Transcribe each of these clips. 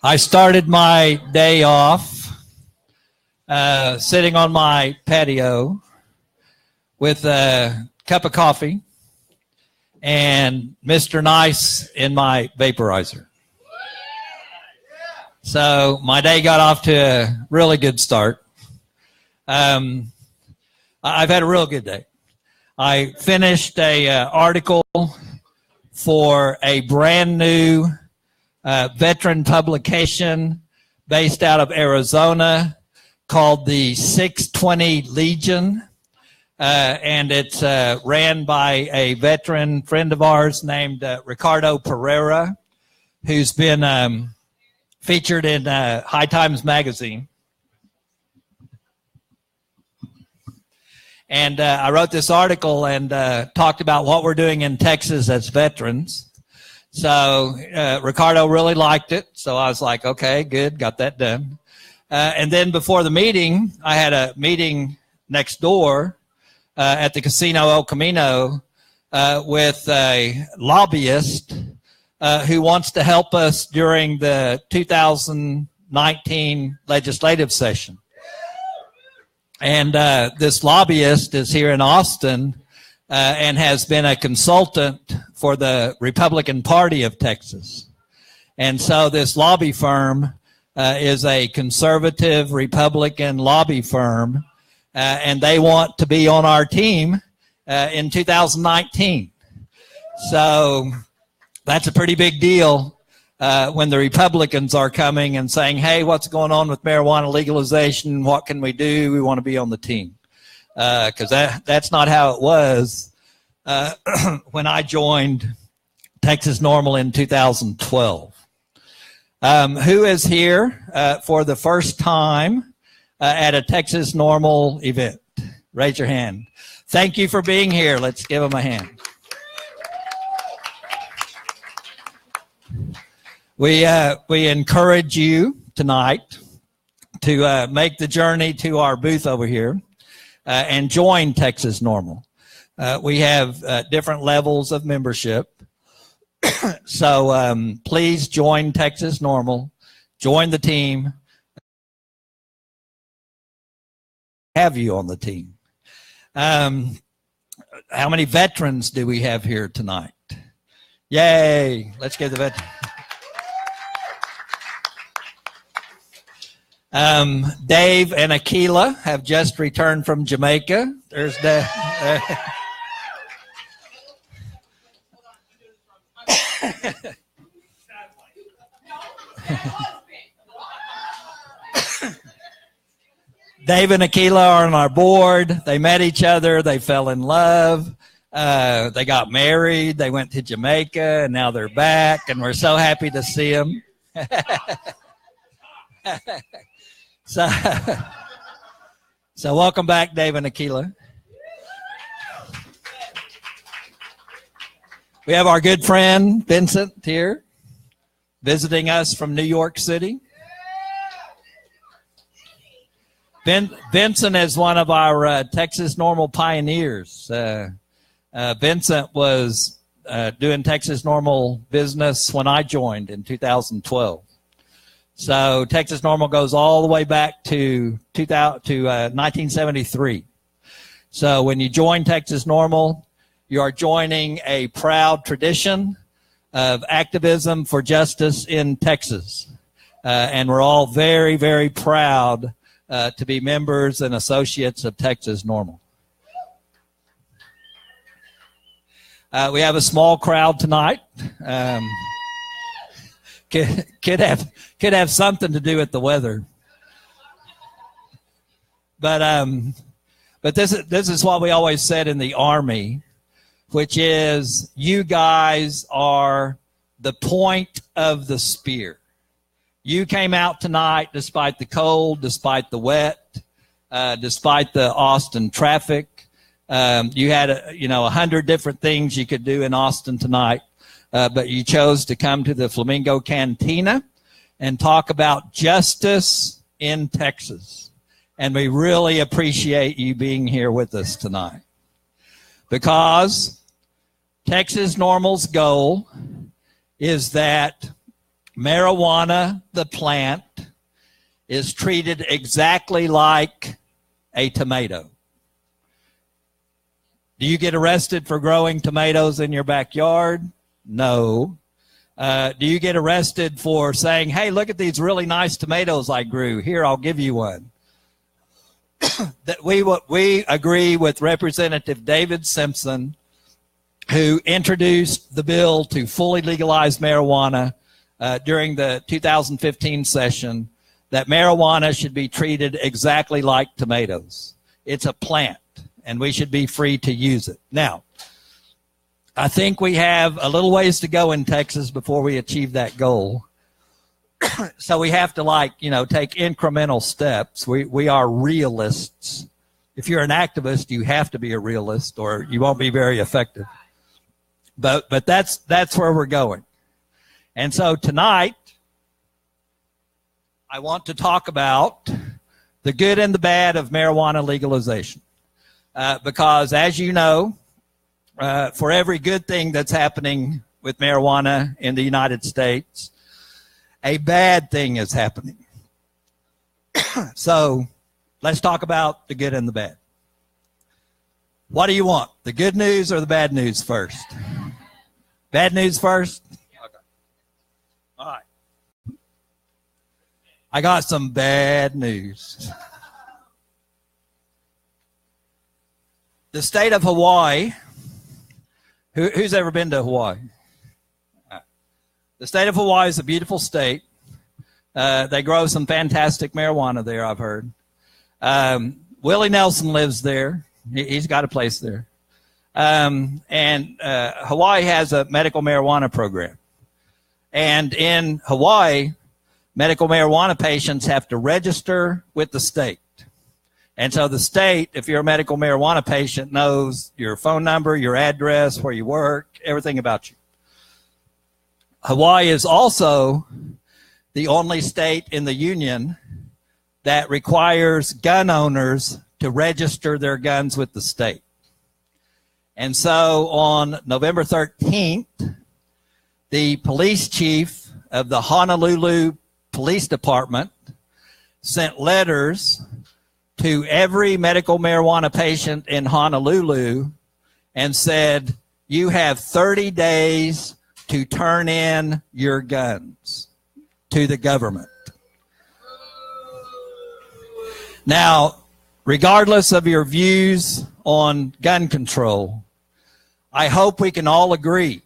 I started my day off sitting on my patio with a cup of coffee and Mr. Nice in my vaporizer. So my day got off to a really good start. I've had a real good day. I finished a article for a brand new veteran publication based out of Arizona called the 620 Legion. And it's ran by a veteran friend of ours named Ricardo Pereira, who's been featured in High Times Magazine. And I wrote this article and talked about what we're doing in Texas as veterans. So Ricardo really liked it. So I was like, okay, good, got that done. And then before the meeting, I had a meeting next door at the Casino El Camino with a lobbyist who wants to help us during the 2019 legislative session. And this lobbyist is here in Austin and has been a consultant for the Republican Party of Texas. And so this lobby firm is a conservative Republican lobby firm, and they want to be on our team in 2019. So that's a pretty big deal when the Republicans are coming and saying, hey, what's going on with marijuana legalization? What can we do? We want to be on the team. Because that's not how it was when I joined Texas NORML in 2012. Who is here for the first time at a Texas NORML event? Raise your hand. Thank you for being here. Let's give them a hand. We encourage you tonight to make the journey to our booth over here and join Texas NORML. We have different levels of membership. So please join Texas NORML, join the team, have you on the team. How many veterans do we have here tonight? Yay, let's give the veterans. Dave and Aquila have just returned from Jamaica. There's Dave. Dave and Aquila are on our board. They met each other. They fell in love. They got married. They went to Jamaica, and now they're back, and we're so happy to see them. So welcome back, Dave and Aquila. We have our good friend Vincent here visiting us from New York City. Vincent is one of our Texas NORML pioneers. Vincent was doing Texas NORML business when I joined in 2012. So Texas NORML goes all the way back to 1973. So when you join Texas NORML, you are joining a proud tradition of activism for justice in Texas. And we're all very, very proud to be members and associates of Texas NORML. We have a small crowd tonight. Could have something to do with the weather. But this is what we always said in the Army, which is you guys are the point of the spear. You came out tonight despite the cold, despite the wet, despite the Austin traffic. You had 100 different things you could do in Austin tonight, but you chose to come to the Flamingo Cantina and talk about justice in Texas. And we really appreciate you being here with us tonight, because Texas NORML's goal is that marijuana, the plant, is treated exactly like a tomato. Do you get arrested for growing tomatoes in your backyard? No. Do you get arrested for saying, hey, look at these really nice tomatoes I grew. Here, I'll give you one. That we agree with Representative David Simpson, who introduced the bill to fully legalize marijuana during the 2015 session, that marijuana should be treated exactly like tomatoes. It's a plant, and we should be free to use it. Now, I think we have a little ways to go in Texas before we achieve that goal. So we have to, take incremental steps. We are realists. If you're an activist, you have to be a realist, or you won't be very effective. But that's where we're going. And so tonight, I want to talk about the good and the bad of marijuana legalization. Because as you know, for every good thing that's happening with marijuana in the United States, a bad thing is happening. So let's talk about the good and the bad. What do you want? The good news or the bad news first? Bad news first? Okay. All right. I got some bad news. The state of Hawaii, who's ever been to Hawaii? The state of Hawaii is a beautiful state. They grow some fantastic marijuana there, I've heard. Willie Nelson lives there. He's got a place there. And Hawaii has a medical marijuana program. And in Hawaii, medical marijuana patients have to register with the state. And so the state, if you're a medical marijuana patient, knows your phone number, your address, where you work, everything about you. Hawaii is also the only state in the union that requires gun owners to register their guns with the state. And so on November 13th, the police chief of the Honolulu Police Department sent letters to every medical marijuana patient in Honolulu and said, you have 30 days to turn in your guns to the government. Now, regardless of your views on gun control, I hope we can all agree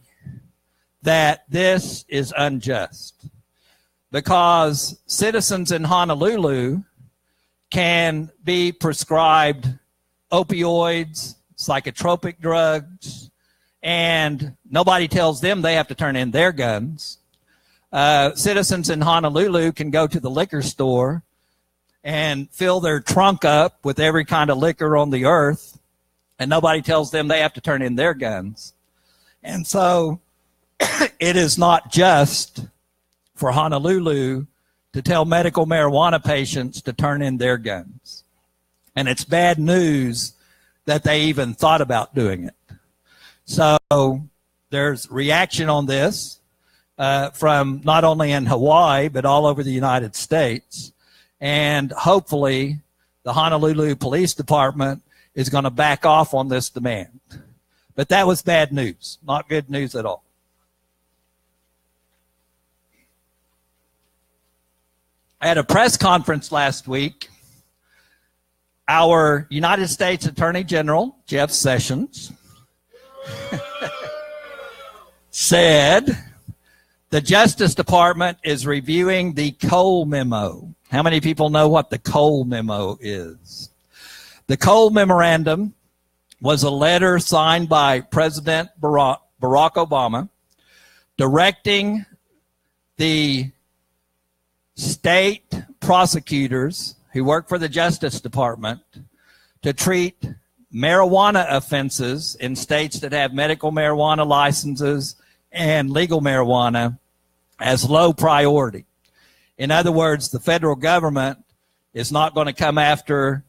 that this is unjust, because citizens in Honolulu can be prescribed opioids, psychotropic drugs, and nobody tells them they have to turn in their guns. Citizens in Honolulu can go to the liquor store and fill their trunk up with every kind of liquor on the earth, and nobody tells them they have to turn in their guns. And so it is not just for Honolulu to tell medical marijuana patients to turn in their guns. And it's bad news that they even thought about doing it. So there's reaction on this from not only in Hawaii, but all over the United States. And hopefully the Honolulu Police Department is going to back off on this demand. But that was bad news, not good news at all. At a press conference last week, our United States Attorney General, Jeff Sessions, said the Justice Department is reviewing the Cole Memo. How many people know what the Cole Memo is? The Cole Memorandum was a letter signed by President Barack Obama directing the state prosecutors who work for the Justice Department to treat marijuana offenses in states that have medical marijuana licenses and legal marijuana as low priority. In other words, the federal government is not going to come after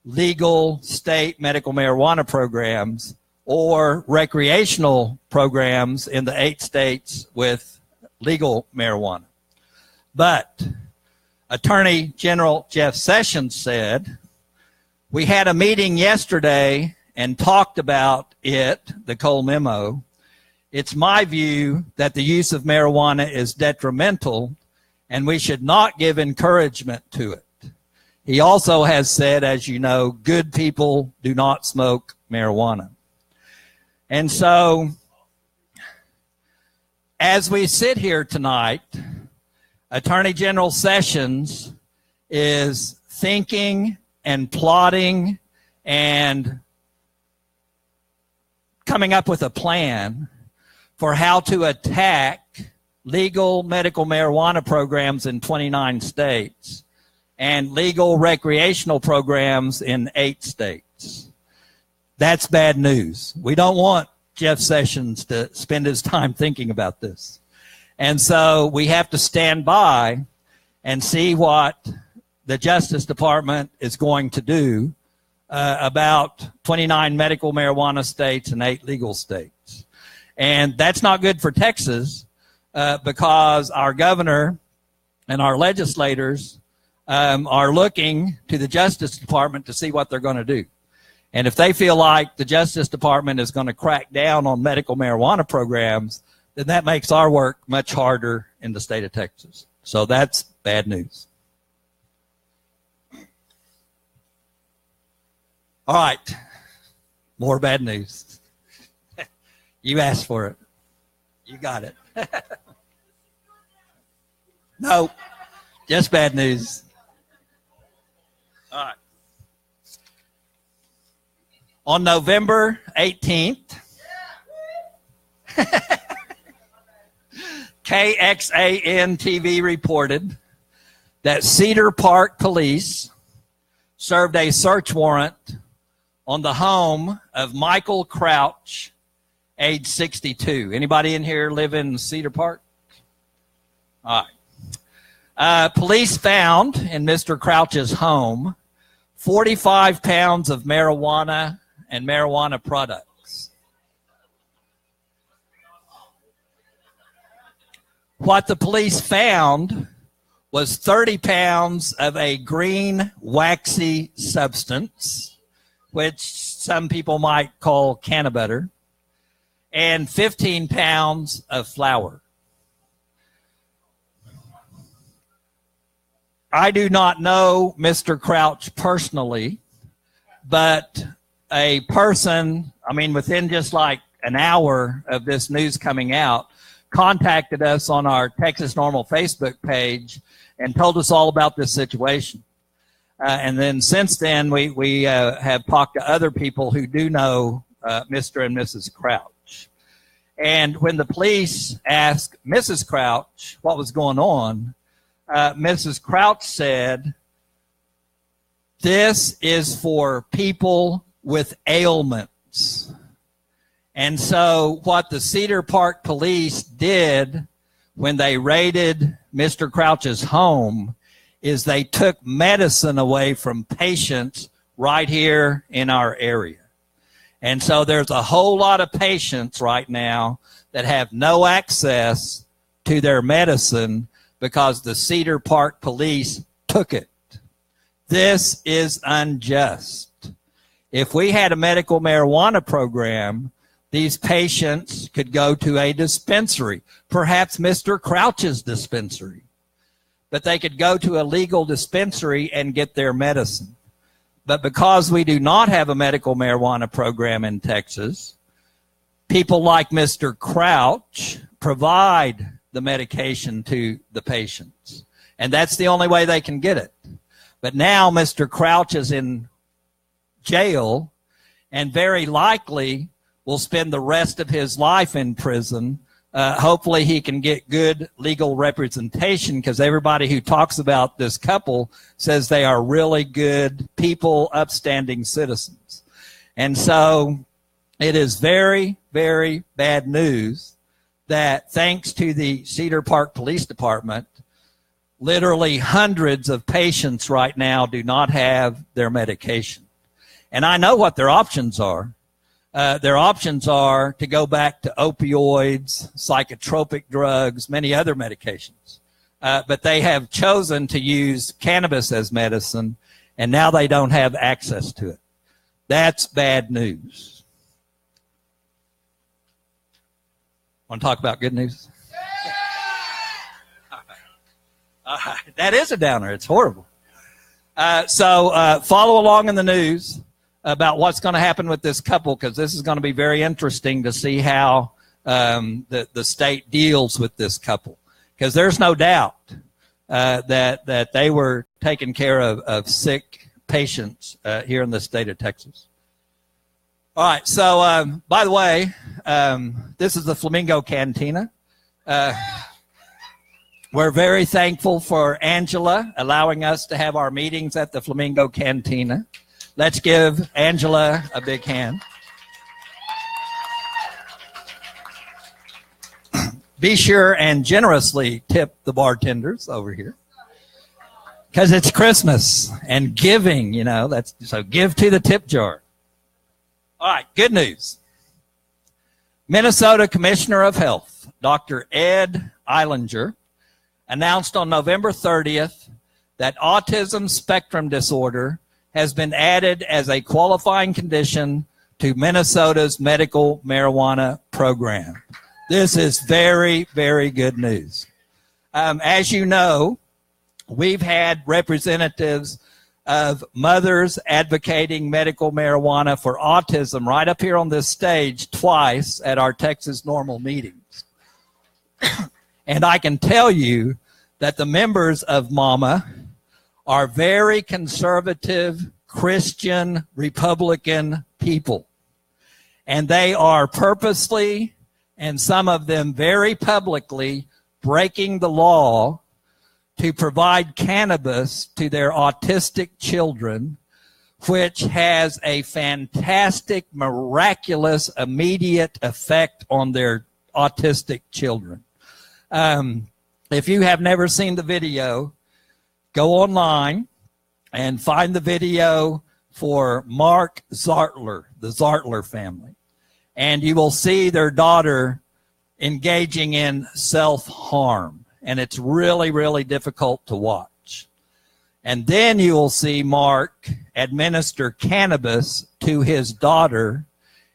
legal state medical marijuana programs or recreational programs in the 8 states with legal marijuana. But Attorney General Jeff Sessions said, we had a meeting yesterday and talked about it, the Cole memo. It's my view that the use of marijuana is detrimental and we should not give encouragement to it. He also has said, as you know, good people do not smoke marijuana. And so, as we sit here tonight, Attorney General Sessions is thinking and plotting and coming up with a plan for how to attack legal medical marijuana programs in 29 states and legal recreational programs in 8 states. That's bad news. We don't want Jeff Sessions to spend his time thinking about this. And so we have to stand by and see what the Justice Department is going to do about 29 medical marijuana states and 8 legal states. And that's not good for Texas because our governor and our legislators are looking to the Justice Department to see what they're going to do. And if they feel like the Justice Department is going to crack down on medical marijuana programs, then that makes our work much harder in the state of Texas. So that's bad news. All right, more bad news. You asked for it. You got it. No, just bad news. All right. On November 18th, KXAN TV reported that Cedar Park Police served a search warrant on the home of Michael Crouch, age 62. Anybody in here live in Cedar Park? All right. Police found in Mr. Crouch's home 45 pounds of marijuana and marijuana products. What the police found was 30 pounds of a green waxy substance, which some people might call cannabutter, and 15 pounds of flour. I do not know Mr. Crouch personally, but a person, within just like an hour of this news coming out, contacted us on our Texas Normal Facebook page and told us all about this situation. And then since then, we have talked to other people who do know Mr. and Mrs. Crouch. And when the police asked Mrs. Crouch what was going on, Mrs. Crouch said, "This is for people with ailments." And so what the Cedar Park Police did when they raided Mr. Crouch's home is they took medicine away from patients right here in our area. And so there's a whole lot of patients right now that have no access to their medicine because the Cedar Park Police took it. This is unjust. If we had a medical marijuana program, these patients could go to a dispensary, perhaps Mr. Crouch's dispensary, but they could go to a legal dispensary and get their medicine. But because we do not have a medical marijuana program in Texas, people like Mr. Crouch provide the medication to the patients. And that's the only way they can get it. But now Mr. Crouch is in jail and very likely will spend the rest of his life in prison. Hopefully he can get good legal representation because everybody who talks about this couple says they are really good people, upstanding citizens. And so it is very, very bad news that thanks to the Cedar Park Police Department, literally hundreds of patients right now do not have their medication. And I know what their options are. Their options are to go back to opioids, psychotropic drugs, many other medications. but they have chosen to use cannabis as medicine, and now they don't have access to it. That's bad news. Want to talk about good news? All right. That is a downer. It's horrible. So follow along in the news about what's going to happen with this couple, because this is going to be very interesting to see how the state deals with this couple. Because there's no doubt that they were taking care of sick patients here in the state of Texas. All right, so by the way, this is the Flamingo Cantina. We're very thankful for Angela allowing us to have our meetings at the Flamingo Cantina. Let's give Angela a big hand. Be sure and generously tip the bartenders over here, because it's Christmas and giving, you know, so give to the tip jar. All right, good news. Minnesota Commissioner of Health, Dr. Ed Eilinger, announced on November 30th that autism spectrum disorder has been added as a qualifying condition to Minnesota's medical marijuana program. This is very, very good news. As you know, we've had representatives of mothers advocating medical marijuana for autism right up here on this stage twice at our Texas Normal meetings. And I can tell you that the members of MAMA are very conservative, Christian, Republican people. And they are purposely, and some of them very publicly, breaking the law to provide cannabis to their autistic children, which has a fantastic, miraculous, immediate effect on their autistic children. If you have never seen the video, go online and find the video for Mark Zartler, the Zartler family. And you will see their daughter engaging in self-harm. And it's really, really difficult to watch. And then you will see Mark administer cannabis to his daughter,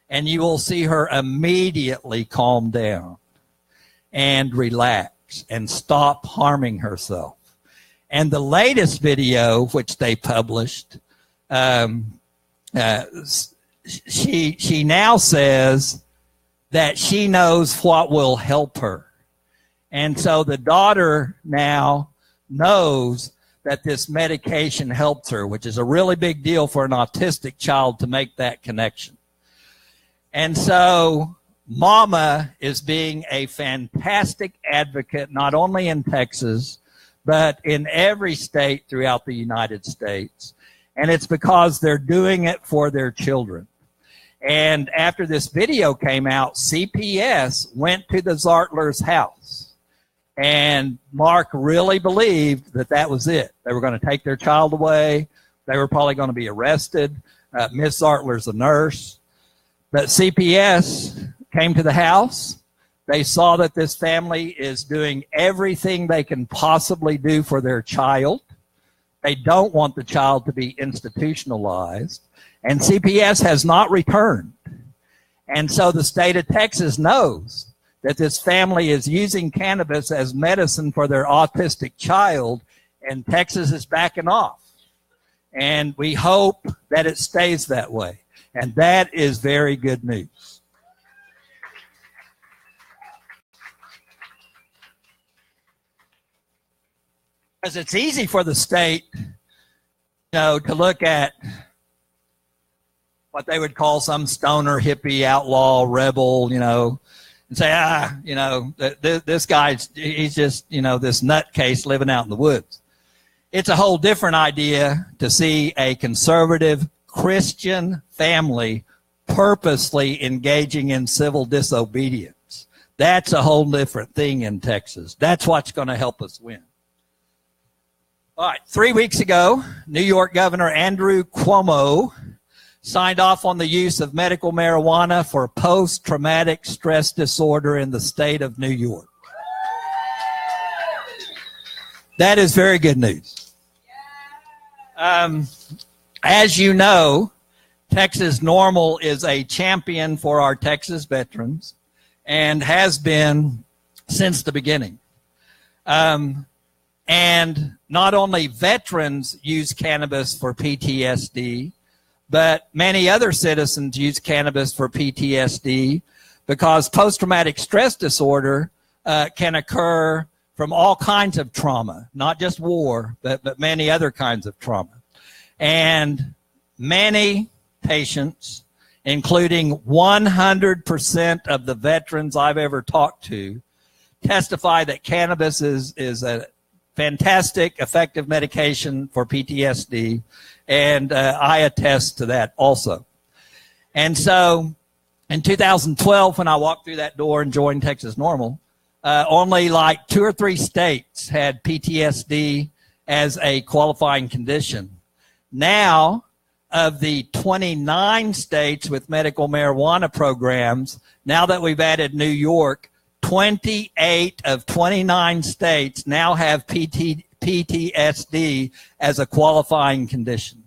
and you will see her immediately calm down and relax and stop harming herself. And the latest video, which they published, she now says that she knows what will help her. And so the daughter now knows that this medication helps her, which is a really big deal for an autistic child to make that connection. And so Mama is being a fantastic advocate, not only in Texas, but in every state throughout the United States. And it's because they're doing it for their children. And after this video came out, CPS went to the Zartler's house. And Mark really believed that that was it. They were going to take their child away. They were probably going to be arrested. Miss Zartler's a nurse. But CPS came to the house. They saw that this family is doing everything they can possibly do for their child. They don't want the child to be institutionalized. And CPS has not returned. And so the state of Texas knows that this family is using cannabis as medicine for their autistic child, and Texas is backing off. And we hope that it stays that way. And that is very good news. Because it's easy for the state, to look at what they would call some stoner, hippie, outlaw, rebel, and say, this guy's, he's just, this nutcase living out in the woods. It's a whole different idea to see a conservative Christian family purposely engaging in civil disobedience. That's a whole different thing in Texas. That's what's going to help us win. All right, 3 weeks ago, New York Governor Andrew Cuomo signed off on the use of medical marijuana for post-traumatic stress disorder in the state of New York. That is very good news. As you know, Texas NORML is a champion for our Texas veterans and has been since the beginning. And not only veterans use cannabis for PTSD, but many other citizens use cannabis for PTSD because post-traumatic stress disorder can occur from all kinds of trauma, not just war, but many other kinds of trauma. And many patients, including 100% of the veterans I've ever talked to, testify that cannabis is a fantastic, effective medication for PTSD, and I attest to that also. And so in 2012, when I walked through that door and joined Texas NORML, only like 2 or 3 states had PTSD as a qualifying condition. Now, of the 29 states with medical marijuana programs, now that we've added New York, 28 of 29 states now have PTSD as a qualifying condition.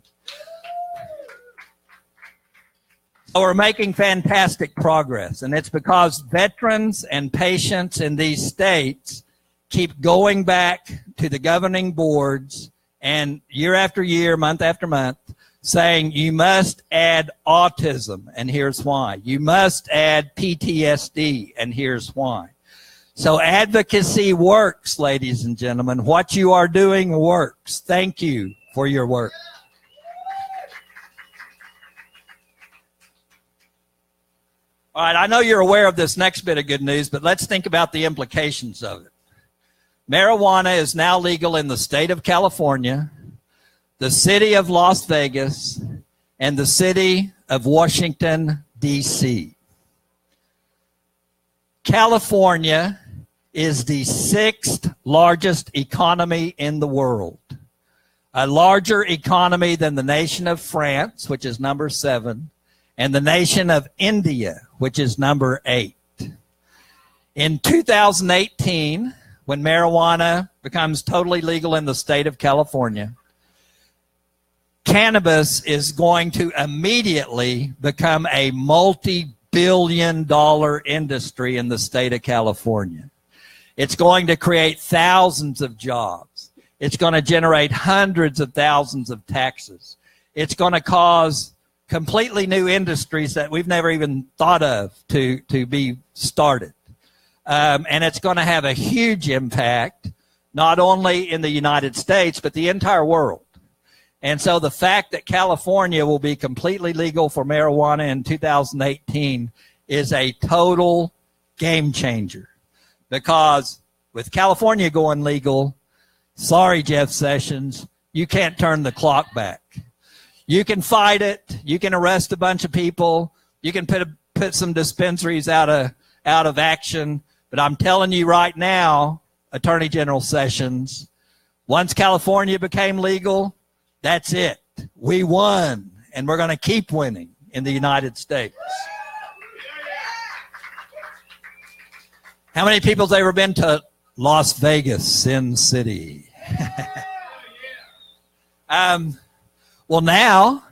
So we're making fantastic progress, and it's because veterans and patients in these states keep going back to the governing boards and year after year, month after month, saying you must add autism, and here's why. You must add PTSD, and here's why. So advocacy works, ladies and gentlemen. What you are doing works. Thank you for your work. All right, I know you're aware of this next bit of good news, but let's think about the implications of it. Marijuana is now legal in the state of California, the city of Las Vegas, and the city of Washington, D.C. California is the 6th largest economy in the world, a larger economy than the nation of France, which is number 7, and the nation of India, which is number 8. In 2018, when marijuana becomes totally legal in the state of California, cannabis is going to immediately become a multi-billion-dollar industry in the state of California. It's going to create thousands of jobs. It's going to generate hundreds of thousands of taxes. It's going to cause completely new industries that we've never even thought of to be started. And it's going to have a huge impact, not only in the United States, but the entire world. And so the fact that California will be completely legal for marijuana in 2018 is a total game changer. Because with California going legal, sorry, Jeff Sessions, you can't turn the clock back. You can fight it. You can arrest a bunch of people. You can put some dispensaries out of action. But I'm telling you right now, Attorney General Sessions, once California became legal, that's it. We won, and we're going to keep winning in the United States. How many people's ever been to Las Vegas, Sin City? Well, now,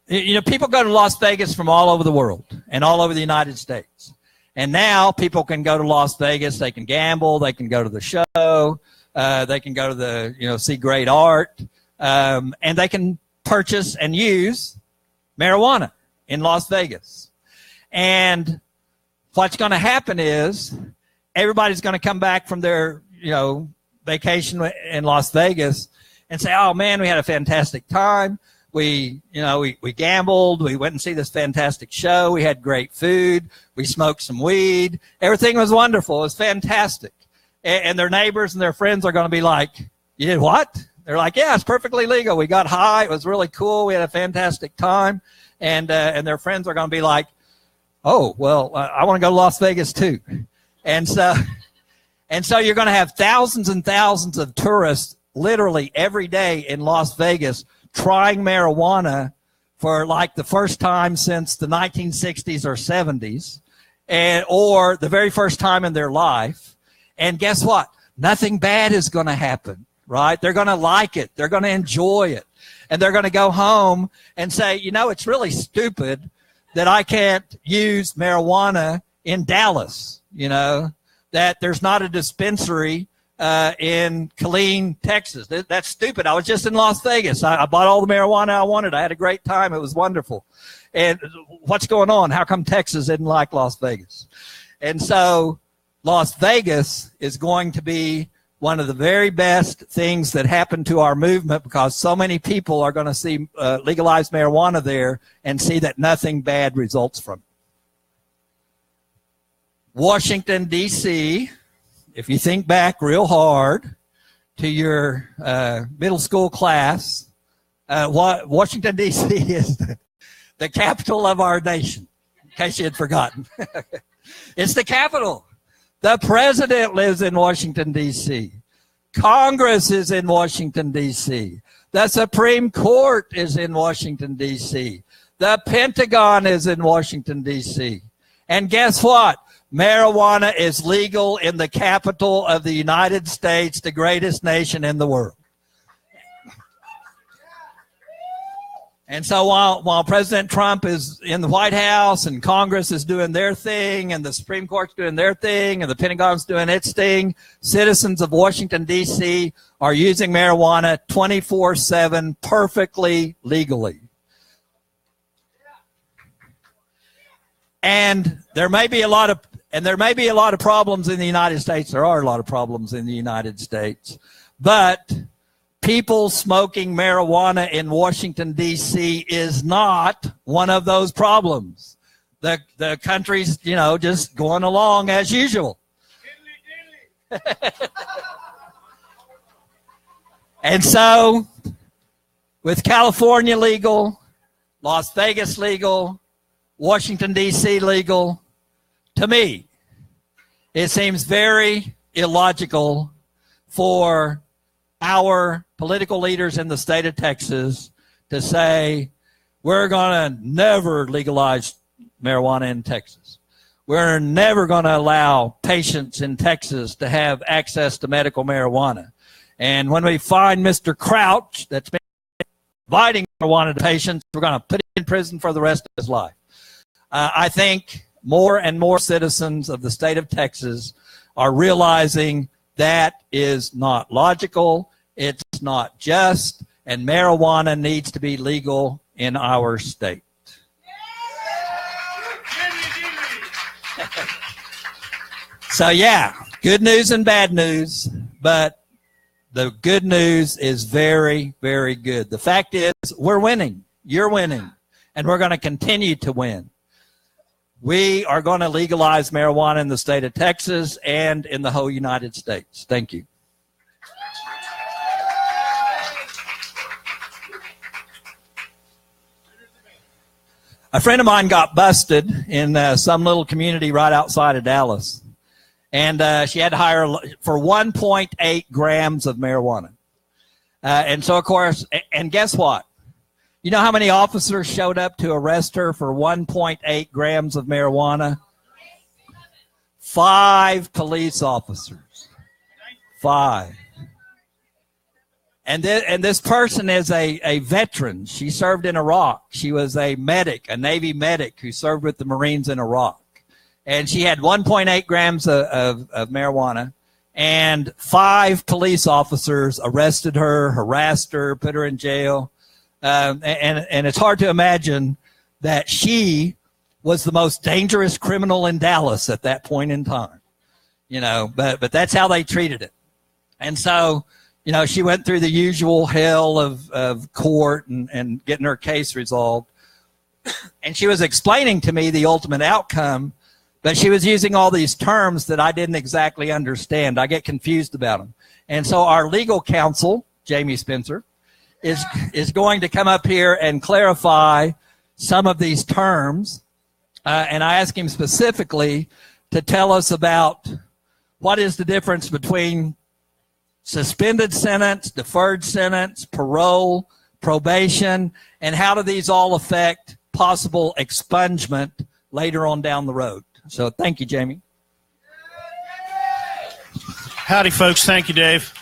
you know, people go to Las Vegas from all over the world and all over the United States. And now people can go to Las Vegas. They can gamble. They can go to the show. They can go to the, see great art. And they can purchase and use marijuana in Las Vegas. And what's going to happen is everybody's going to come back from their, vacation in Las Vegas and say, oh, man, we had a fantastic time. We gambled. We went and see this fantastic show. We had great food. We smoked some weed. Everything was wonderful. It was fantastic. And their neighbors and their friends are going to be like, you did what? They're like, yeah, it's perfectly legal. We got high. It was really cool. We had a fantastic time. And their friends are going to be like, oh, well, I want to go to Las Vegas too. And so you're going to have thousands and thousands of tourists literally every day in Las Vegas trying marijuana for like the first time since the 1960s or 70s, or the very first time in their life. And guess what? nothing bad is going to happen, right? They're going to like it. They're going to enjoy it. And they're going to go home and say, you know, it's really stupid that I can't use marijuana in Dallas, you know, that there's not a dispensary in Killeen, Texas. That's stupid. I was just in Las Vegas. I bought all the marijuana I wanted. I had a great time. It was wonderful. And what's going on? How come Texas isn't like Las Vegas? And so Las Vegas is going to be one of the very best things that happened to our movement, because so many people are going to see legalized marijuana there and see that nothing bad results from it. Washington, D.C., if you think back real hard to your middle school class, Washington, D.C. is the capital of our nation, in case you had forgotten. It's the capital. The president lives in Washington, D.C. Congress is in Washington, D.C. The Supreme Court is in Washington, D.C. The Pentagon is in Washington, D.C. And guess what? Marijuana is legal in the capital of the United States, the greatest nation in the world. And so while President Trump is in the White House and Congress is doing their thing and the Supreme Court's doing their thing and the Pentagon's doing its thing, citizens of Washington, D.C. are using marijuana 24/7 perfectly legally. And there may be a lot of problems in the United States. There are a lot of problems in the United States. But people smoking marijuana in Washington, D.C. is not one of those problems. The country's, you know, just going along as usual. And so, with California legal, Las Vegas legal, Washington, D.C. legal, to me, it seems very illogical for our political leaders in the state of Texas to say, we're going to never legalize marijuana in Texas. We're never going to allow patients in Texas to have access to medical marijuana. And when we find Mr. Crouch that's been providing marijuana to patients, we're going to put him in prison for the rest of his life. I think more and more citizens of the state of Texas are realizing that is not logical, it's not just, and marijuana needs to be legal in our state. So yeah, good news and bad news, but the good news is very, very good. The fact is, we're winning, you're winning, and we're going to continue to win. We are going to legalize marijuana in the state of Texas and in the whole United States. Thank you. A friend of mine got busted in some little community right outside of Dallas. And she had to hire for 1.8 grams of marijuana. And so, of course, and guess what? You know how many officers showed up to arrest her for 1.8 grams of marijuana? 5 police officers. 5. And this person is a veteran. She served in Iraq. She was a medic, a Navy medic who served with the Marines in Iraq. And she had 1.8 grams of marijuana. And 5 police officers arrested her, harassed her, put her in jail. And it's hard to imagine that she was the most dangerous criminal in Dallas at that point in time, you know, but that's how they treated it. And so, you know, she went through the usual hell of court and getting her case resolved. And she was explaining to me the ultimate outcome, but she was using all these terms that I didn't exactly understand. I get confused about them. And so our legal counsel, Jamie Spencer, is going to come up here and clarify some of these terms. And I asked him specifically to tell us about what is the difference between suspended sentence, deferred sentence, parole, probation, and how do these all affect possible expungement later on down the road. So thank you, Jamie. Howdy, folks. Thank you, Dave.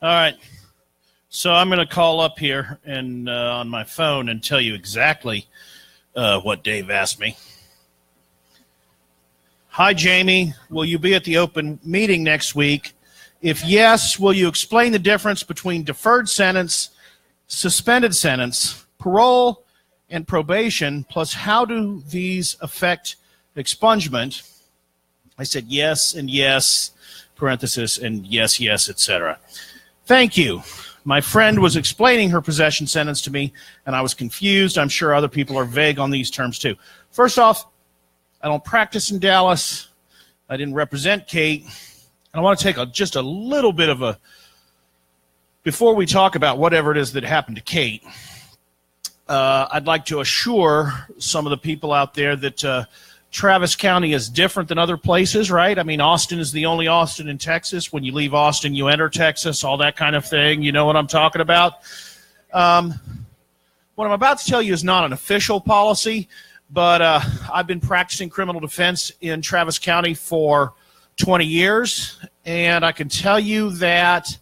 All right. So I'm going to call up here and on my phone and tell you exactly what Dave asked me. Hi, Jamie. Will you be at the open meeting next week? If yes, will you explain the difference between deferred sentence, suspended sentence, parole, and probation, plus how do these affect expungement? I said yes and yes, parenthesis, and yes, yes, etc. Thank you. My friend was explaining her possession sentence to me, and I was confused. I'm sure other people are vague on these terms, too. First off, I don't practice in Dallas. I didn't represent Kate. And I want to take just a little bit of a, before we talk about whatever it is that happened to Kate, I'd like to assure some of the people out there that Travis County is different than other places, right? I mean, Austin is the only Austin in Texas. When you leave Austin, you enter Texas, all that kind of thing. You know what I'm talking about? What I'm about to tell you is not an official policy, but I've been practicing criminal defense in Travis County for 20 years, and I can tell you that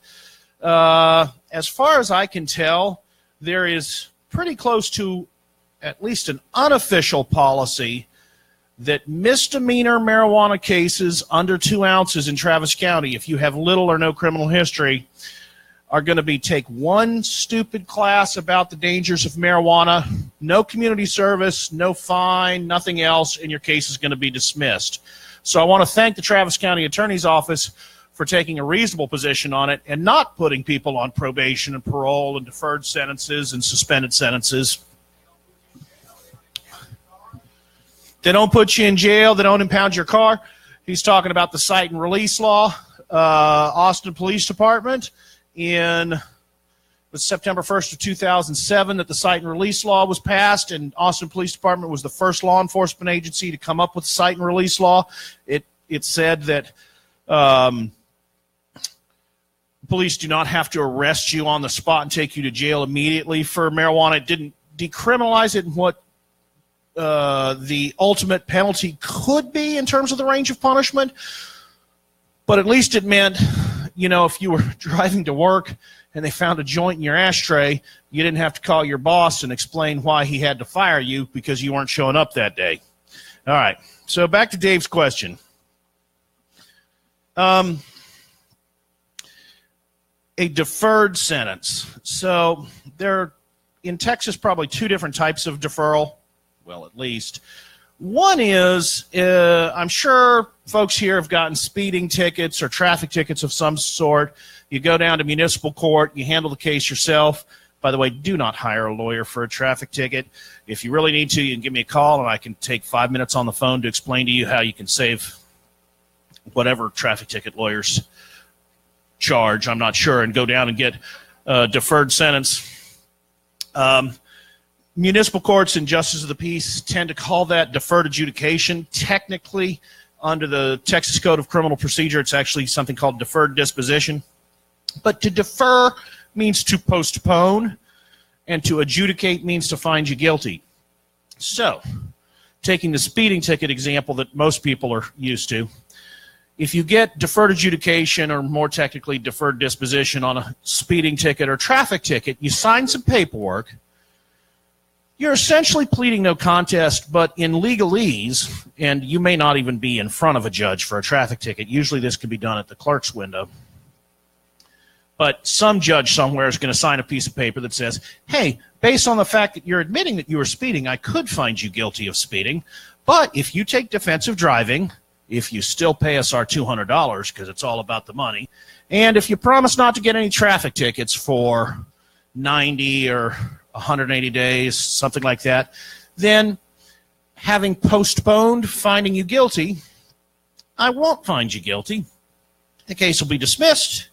as far as I can tell, there is pretty close to at least an unofficial policy that misdemeanor marijuana cases under 2 ounces in Travis County, if you have little or no criminal history, are going to be take one stupid class about the dangers of marijuana, no community service, no fine, nothing else, and your case is going to be dismissed. So I want to thank the Travis County Attorney's Office for taking a reasonable position on it and not putting people on probation and parole and deferred sentences and suspended sentences. They don't put you in jail. They don't impound your car. He's talking about the cite and release law. Austin Police Department in September 1st of 2007 that the cite and release law was passed, and Austin Police Department was the first law enforcement agency to come up with the cite and release law. It said that police do not have to arrest you on the spot and take you to jail immediately for marijuana. It didn't decriminalize it in what the ultimate penalty could be in terms of the range of punishment, but at least it meant, you know, if you were driving to work and they found a joint in your ashtray, you didn't have to call your boss and explain why he had to fire you because you weren't showing up that day. All right, so back to Dave's question. A deferred sentence. So there are, in Texas, probably 2 different types of deferral. Well, at least. One is, I'm sure folks here have gotten speeding tickets or traffic tickets of some sort. You go down to municipal court, you handle the case yourself. By the way, do not hire a lawyer for a traffic ticket. If you really need to, you can give me a call, and I can take 5 minutes on the phone to explain to you how you can save whatever traffic ticket lawyers charge. I'm not sure, and go down and get a deferred sentence. Municipal courts and justice of the peace tend to call that deferred adjudication. Technically, under the Texas Code of Criminal Procedure, it's actually something called deferred disposition. But to defer means to postpone, and to adjudicate means to find you guilty. So, taking the speeding ticket example that most people are used to, if you get deferred adjudication, or more technically deferred disposition on a speeding ticket or traffic ticket, you sign some paperwork. You're essentially pleading no contest, but in legalese, and you may not even be in front of a judge for a traffic ticket. Usually this can be done at the clerk's window. But some judge somewhere is going to sign a piece of paper that says, hey, based on the fact that you're admitting that you were speeding, I could find you guilty of speeding. But if you take defensive driving, if you still pay us our $200, because it's all about the money, and if you promise not to get any traffic tickets for 90 or 180 days, something like that, then having postponed finding you guilty, I won't find you guilty. The case will be dismissed.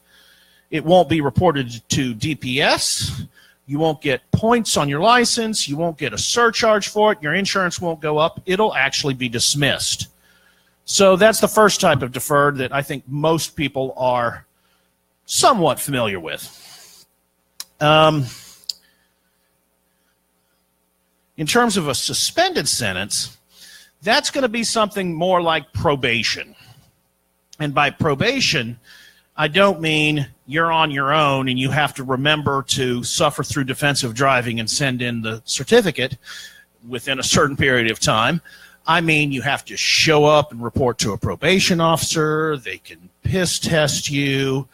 It won't be reported to DPS. You won't get points on your license. You won't get a surcharge for it. Your insurance won't go up. It'll actually be dismissed. So that's the first type of deferred that I think most people are somewhat familiar with. In terms of a suspended sentence, that's going to be something more like probation. And by probation, I don't mean you're on your own and you have to remember to suffer through defensive driving and send in the certificate within a certain period of time. I mean you have to show up and report to a probation officer. They can piss test you.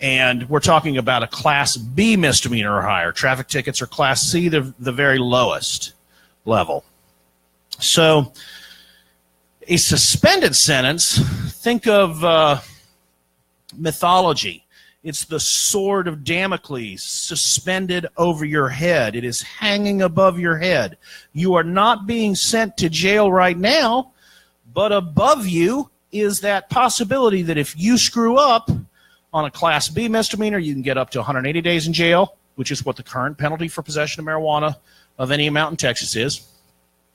And we're talking about a Class B misdemeanor or higher. Traffic tickets are Class C, the very lowest level. So a suspended sentence, think of mythology. It's the sword of Damocles suspended over your head. It is hanging above your head. You are not being sent to jail right now, but above you is that possibility that if you screw up on a Class B misdemeanor, you can get up to 180 days in jail, which is what the current penalty for possession of marijuana of any amount in Texas is.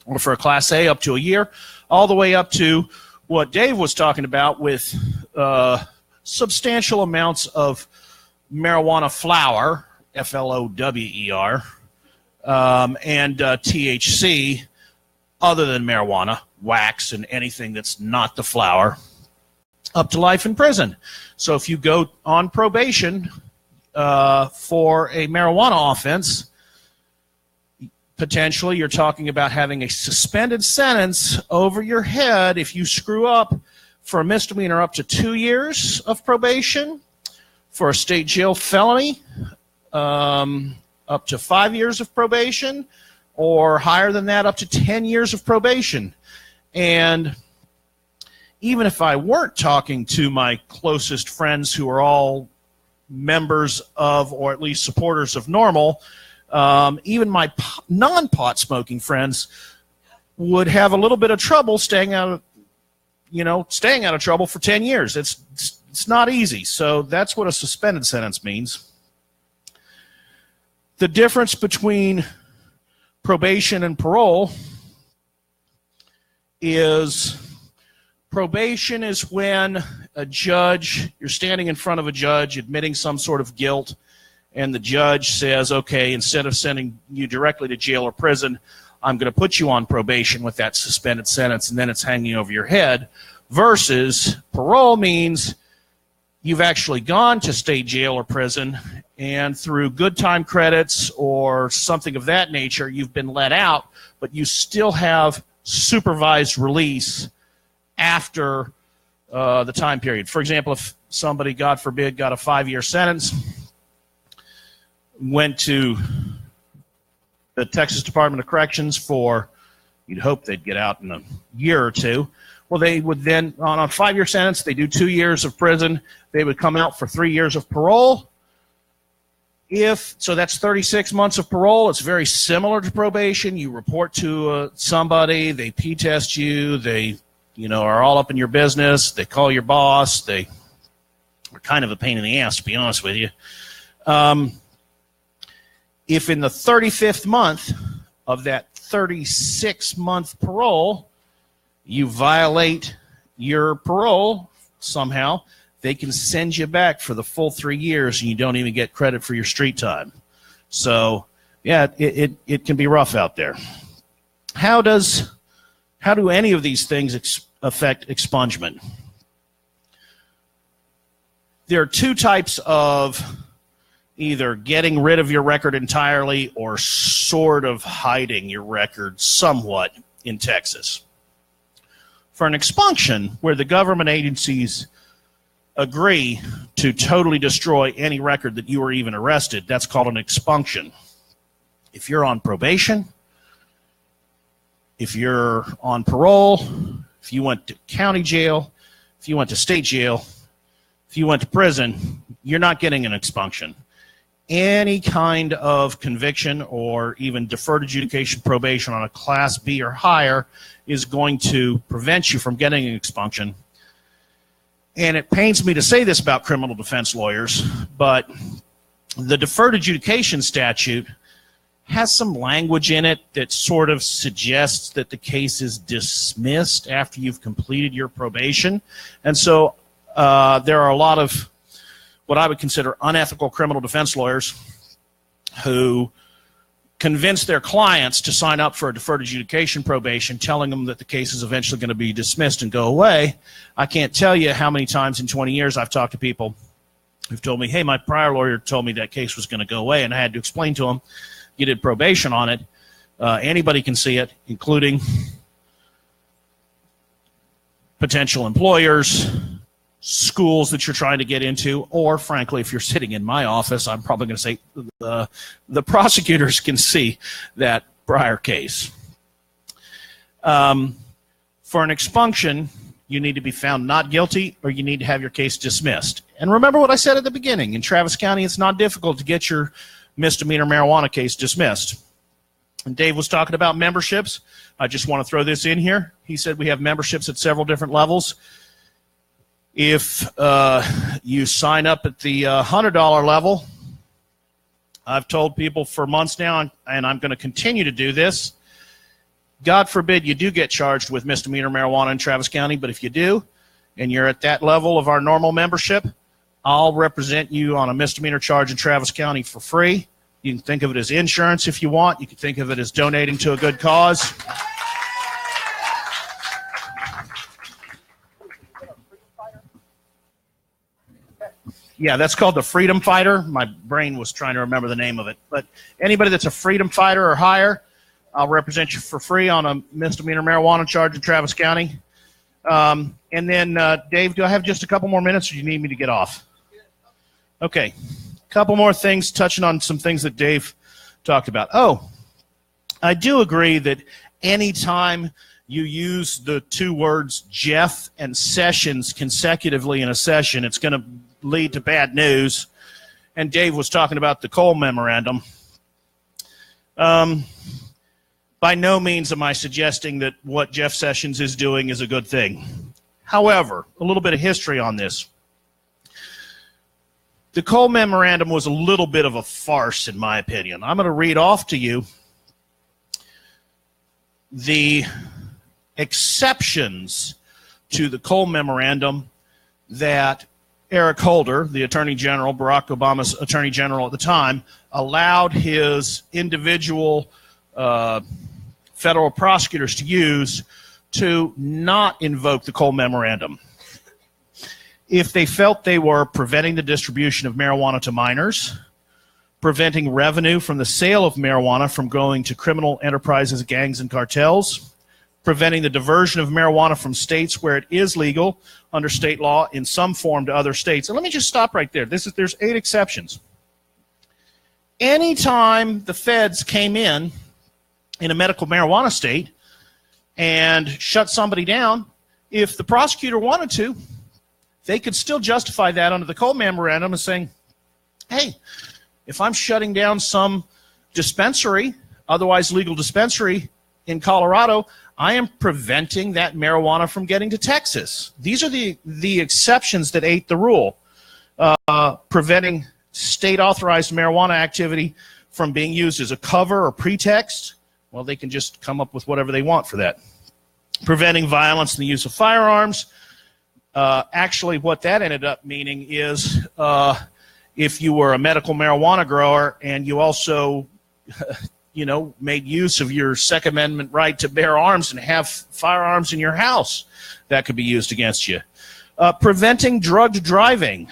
Or for a Class A, up to a year, all the way up to what Dave was talking about with substantial amounts of marijuana flower, F-L-O-W-E-R, and THC, other than marijuana, wax, and anything that's not the flower, up to life in prison. So if you go on probation for a marijuana offense, potentially you're talking about having a suspended sentence over your head if you screw up for a misdemeanor up to 2 years of probation, for a state jail felony up to 5 years of probation, or higher than that up to 10 years of probation. And even if I weren't talking to my closest friends who are all members of, or at least supporters of NORML, even my non-pot smoking friends would have a little bit of trouble staying out of trouble for 10 years. It's not easy. So that's what a suspended sentence means. The difference between probation and parole is probation is when you're standing in front of a judge admitting some sort of guilt, and the judge says, okay, instead of sending you directly to jail or prison, I'm going to put you on probation with that suspended sentence, and then it's hanging over your head. Versus parole means you've actually gone to state jail or prison, and through good time credits or something of that nature, you've been let out, but you still have supervised release after the time period. For example, if somebody, God forbid, got a 5-year sentence, went to the Texas Department of Corrections for, you'd hope they'd get out in a year or two. Well, they would then, on a 5-year sentence, they do 2 years of prison. They would come out for 3 years of parole. So that's 36 months of parole. It's very similar to probation. You report to somebody, they P-test you, they are all up in your business. They call your boss. They are kind of a pain in the ass, to be honest with you. If in the 35th month of that 36-month parole, you violate your parole somehow, they can send you back for the full 3 years, and you don't even get credit for your street time. So, yeah, it can be rough out there. How do any of these things affect expungement? There are two types of either getting rid of your record entirely or sort of hiding your record somewhat in Texas. For an expunction, where the government agencies agree to totally destroy any record that you were even arrested, that's called an expunction. If you're on probation, if you're on parole, if you went to county jail, if you went to state jail, if you went to prison, you're not getting an expunction. Any kind of conviction or even deferred adjudication probation on a Class B or higher is going to prevent you from getting an expunction. And it pains me to say this about criminal defense lawyers, but the deferred adjudication statute has some language in it that sort of suggests that the case is dismissed after you've completed your probation. And so there are a lot of what I would consider unethical criminal defense lawyers who convince their clients to sign up for a deferred adjudication probation, telling them that the case is eventually going to be dismissed and go away. I can't tell you how many times in 20 years I've talked to people who've told me, hey, my prior lawyer told me that case was going to go away, and I had to explain to them, you did probation on it. Anybody can see it, including potential employers, schools that you're trying to get into, or frankly, if you're sitting in my office, I'm probably going to say the prosecutors can see that prior case. For an expunction, you need to be found not guilty, or you need to have your case dismissed. And remember what I said at the beginning. In Travis County, it's not difficult to get your misdemeanor marijuana case dismissed. And Dave was talking about memberships. I just want to throw this in here. He said we have memberships at several different levels. If you sign up at the $100 level, I've told people for months now, and I'm going to continue to do this, God forbid you do get charged with misdemeanor marijuana in Travis County, but if you do, and you're at that level of our normal membership, I'll represent you on a misdemeanor charge in Travis County for free. You can think of it as insurance if you want. You can think of it as donating to a good cause. Yeah, that's called the Freedom Fighter. My brain was trying to remember the name of it. But anybody that's a Freedom Fighter or higher, I'll represent you for free on a misdemeanor marijuana charge in Travis County. And then, Dave, do I have just a couple more minutes, or do you need me to get off? Okay. Couple more things, touching on some things that Dave talked about. Oh, I do agree that anytime you use the two words Jeff and Sessions consecutively in a session, it's going to lead to bad news. And Dave was talking about the Cole Memorandum. By no means am I suggesting that what Jeff Sessions is doing is a good thing. However, a little bit of history on this. The Cole Memorandum was a little bit of a farce, in my opinion. I'm going to read off to you the exceptions to the Cole Memorandum that Eric Holder, the Attorney General, Barack Obama's Attorney General at the time, allowed his individual federal prosecutors to use to not invoke the Cole Memorandum. If they felt they were preventing the distribution of marijuana to minors, preventing revenue from the sale of marijuana from going to criminal enterprises, gangs, and cartels, preventing the diversion of marijuana from states where it is legal under state law in some form to other states. And let me just stop right there. There's 8 exceptions. Anytime the feds came in a medical marijuana state and shut somebody down, if the prosecutor wanted to, they could still justify that under the Cole Memorandum as saying, hey, if I'm shutting down some dispensary, otherwise legal dispensary in Colorado, I am preventing that marijuana from getting to Texas. These are the exceptions that ate the rule. Preventing state-authorized marijuana activity from being used as a cover or pretext, well, they can just come up with whatever they want for that. Preventing violence in the use of firearms. Actually, what that ended up meaning is if you were a medical marijuana grower and you also, made use of your Second Amendment right to bear arms and have firearms in your house, that could be used against you. Preventing drugged driving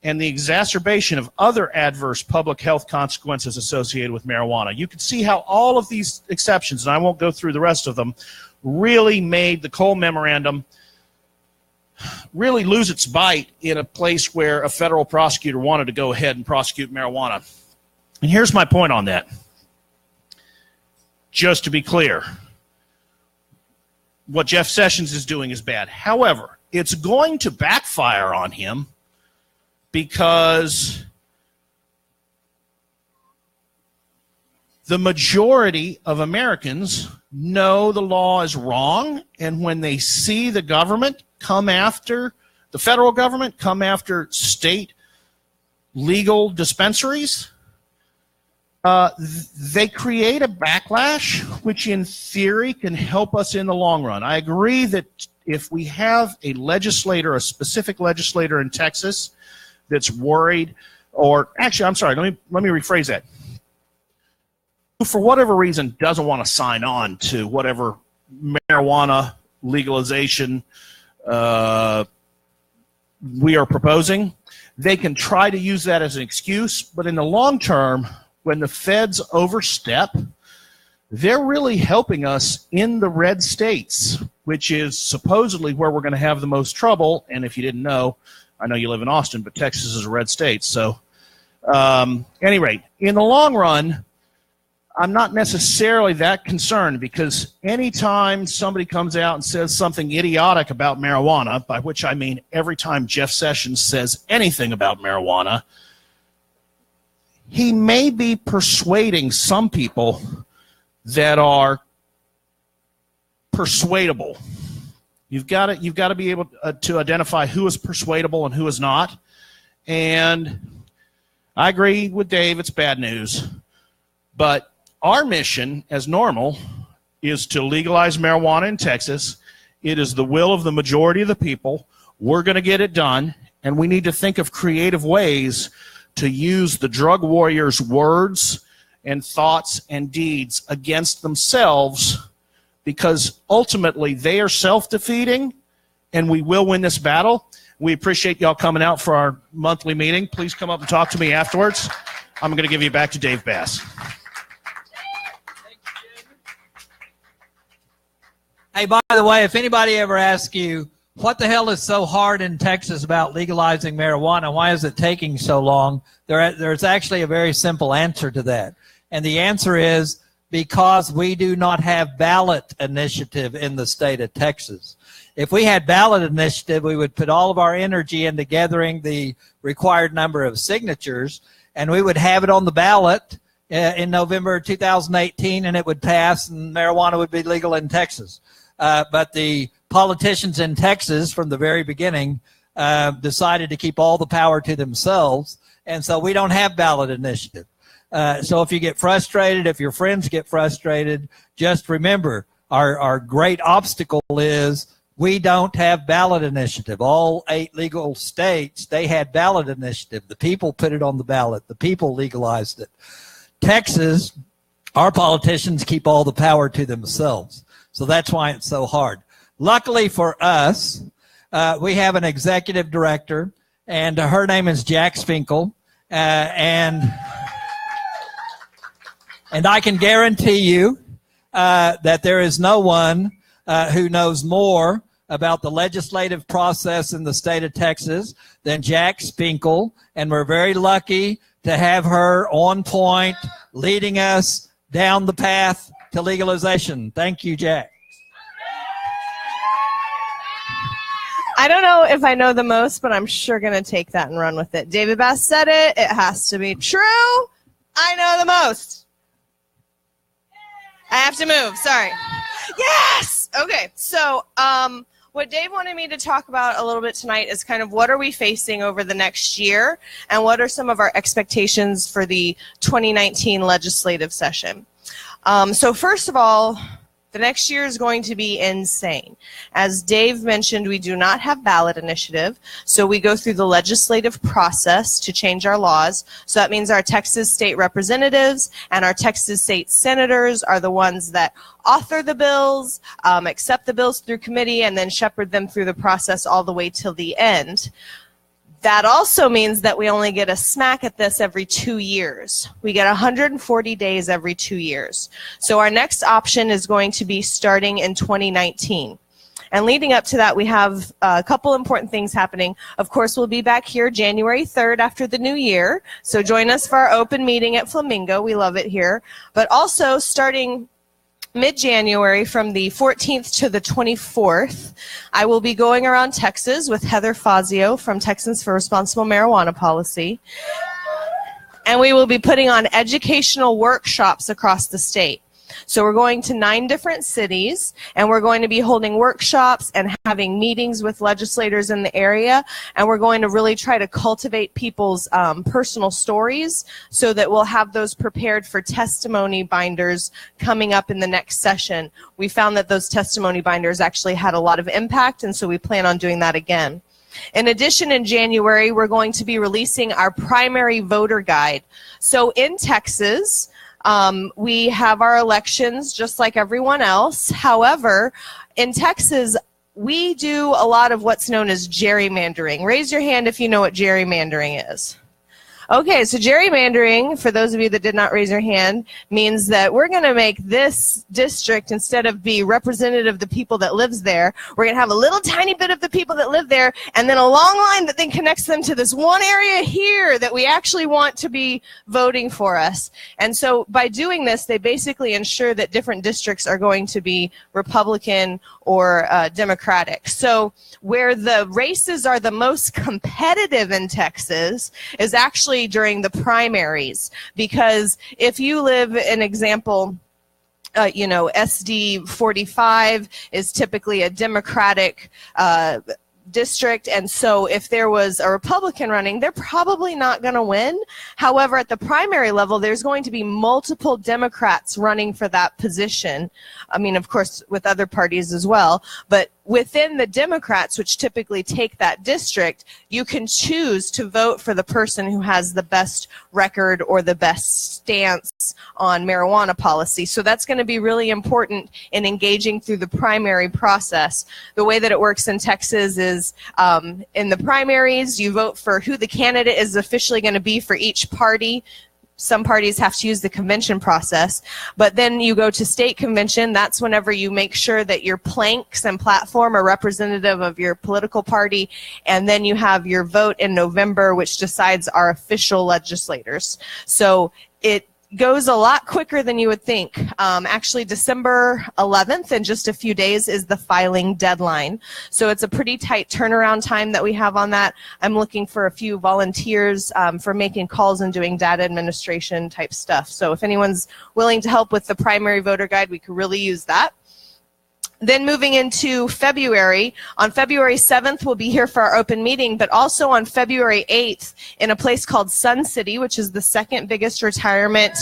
and the exacerbation of other adverse public health consequences associated with marijuana. You can see how all of these exceptions, and I won't go through the rest of them, really made the Cole Memorandum really lose its bite in a place where a federal prosecutor wanted to go ahead and prosecute marijuana. And here's my point on that. Just to be clear, what Jeff Sessions is doing is bad. However, it's going to backfire on him because the majority of Americans know the law is wrong, and when they see the government come after, the federal government come after state legal dispensaries, they create a backlash, which in theory can help us in the long run. I agree that if we have a legislator, a specific legislator in Texas that's worried, or actually, I'm sorry, let me rephrase that. for whatever reason, doesn't want to sign on to whatever marijuana legalization we are proposing, they can try to use that as an excuse, but in the long term, when the feds overstep, they're really helping us in the red states, which is supposedly where we're going to have the most trouble. And if you didn't know, I know you live in Austin, but Texas is a red state. So, any rate, in the long run, I'm not necessarily that concerned, because anytime somebody comes out and says something idiotic about marijuana, by which I mean every time Jeff Sessions says anything about marijuana, he may be persuading some people that are persuadable. You've got to be able to identify who is persuadable and who is not. And I agree with Dave, it's bad news. But our mission, as normal, is to legalize marijuana in Texas. It is the will of the majority of the people. We're going to get it done, and we need to think of creative ways to use the drug warriors' words and thoughts and deeds against themselves, because ultimately they are self-defeating, and we will win this battle. We appreciate y'all coming out for our monthly meeting. Please come up and talk to me afterwards. I'm going to give you back to Dave Bass. Hey, by the way, if anybody ever asks you, what the hell is so hard in Texas about legalizing marijuana? Why is it taking so long? There's actually a very simple answer to that. And the answer is because we do not have ballot initiative in the state of Texas. If we had ballot initiative, we would put all of our energy into gathering the required number of signatures, and we would have it on the ballot in November 2018, and it would pass, and marijuana would be legal in Texas. But the politicians in Texas from the very beginning decided to keep all the power to themselves, and so we don't have ballot initiative. So if you get frustrated, if your friends get frustrated, just remember our great obstacle is we don't have ballot initiative. All 8 legal states, they had ballot initiative. The people put it on the ballot. The people legalized it. Texas, our politicians keep all the power to themselves. So that's why it's so hard. Luckily for us, we have an executive director, and her name is Jack Finkel. And I can guarantee you that there is no one who knows more about the legislative process in the state of Texas than Jack Finkel. And we're very lucky to have her on point, leading us down the path to legalization. Thank you, Jack. I don't know if I know the most, but I'm sure going to take that and run with it. David Bass said it. It has to be true. I know the most. I have to move. Sorry. Yes! Okay, so what Dave wanted me to talk about a little bit tonight is kind of what are we facing over the next year, and what are some of our expectations for the 2019 legislative session. So first of all, the next year is going to be insane. As Dave mentioned, we do not have ballot initiative, so we go through the legislative process to change our laws. So that means our Texas state representatives and our Texas state senators are the ones that author the bills, accept the bills through committee, and then shepherd them through the process all the way till the end. That also means that we only get a smack at this every 2 years. We get 140 days every 2 years. So our next option is going to be starting in 2019. And leading up to that, we have a couple important things happening. Of course, we'll be back here January 3rd after the new year. So join us for our open meeting at Flamingo. We love it here. But also starting mid-January from the 14th to the 24th, I will be going around Texas with Heather Fazio from Texans for Responsible Marijuana Policy. And we will be putting on educational workshops across the state. So we're going to 9 different cities, and we're going to be holding workshops and having meetings with legislators in the area, and we're going to really try to cultivate people's personal stories so that we'll have those prepared for testimony binders coming up in the next session. We found that those testimony binders actually had a lot of impact, and so we plan on doing that again. In addition, in January, we're going to be releasing our primary voter guide. So in Texas, We have our elections just like everyone else. However, in Texas, we do a lot of what's known as gerrymandering. Raise your hand if you know what gerrymandering is. Okay, so gerrymandering, for those of you that did not raise your hand, means that we're going to make this district, instead of be representative of the people that lives there, we're going to have a little tiny bit of the people that live there, and then a long line that then connects them to this one area here that we actually want to be voting for us. And so by doing this, they basically ensure that different districts are going to be Republican or Democratic. So where the races are the most competitive in Texas is actually during the primaries, because if you live, an example, SD 45 is typically a Democratic district, and so if there was a Republican running, they're probably not going to win. However, at the primary level, there's going to be multiple Democrats running for that position. I mean, of course, with other parties as well, but within the Democrats, which typically take that district, you can choose to vote for the person who has the best record or the best stance on marijuana policy. So that's going to be really important in engaging through the primary process. The way that it works in Texas is in the primaries, you vote for who the candidate is officially going to be for each party. Some parties have to use the convention process, but then you go to state convention. That's whenever you make sure that your planks and platform are representative of your political party, and then you have your vote in November, which decides our official legislators. So it goes a lot quicker than you would think. Actually, December 11th, in just a few days, is the filing deadline. So it's a pretty tight turnaround time that we have on that. I'm looking for a few volunteers for making calls and doing data administration type stuff. So if anyone's willing to help with the primary voter guide, we could really use that. Then moving into February, on February 7th, we'll be here for our open meeting, but also on February 8th in a place called Sun City, which is the second biggest retirement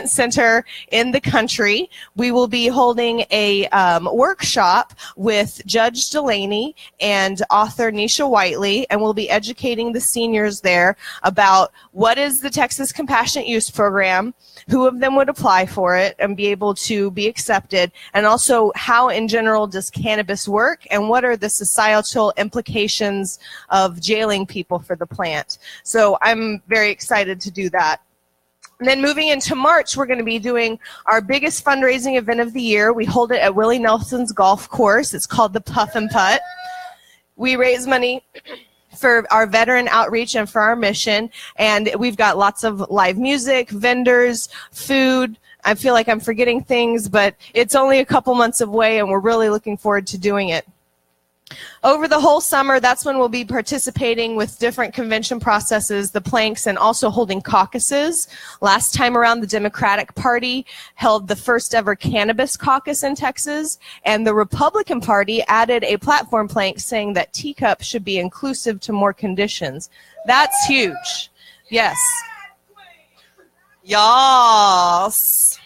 center in the country. We will be holding a workshop with Judge Delaney and author Nisha Whiteley, and we'll be educating the seniors there about what is the Texas Compassionate Use Program, who of them would apply for it and be able to be accepted, and also how in general does cannabis work and what are the societal implications of jailing people for the plant. So I'm very excited to do that. And then moving into March, we're going to be doing our biggest fundraising event of the year. We hold it at Willie Nelson's golf course. It's called the Puff and Putt. We raise money for our veteran outreach and for our mission, and we've got lots of live music, vendors, food. I feel like I'm forgetting things, but it's only a couple months away, and we're really looking forward to doing it. Over the whole summer, that's when we'll be participating with different convention processes, the planks, and also holding caucuses. Last time around, the Democratic Party held the first ever cannabis caucus in Texas, and the Republican Party added a platform plank saying that teacup should be inclusive to more conditions. That's huge. Yes. Yes.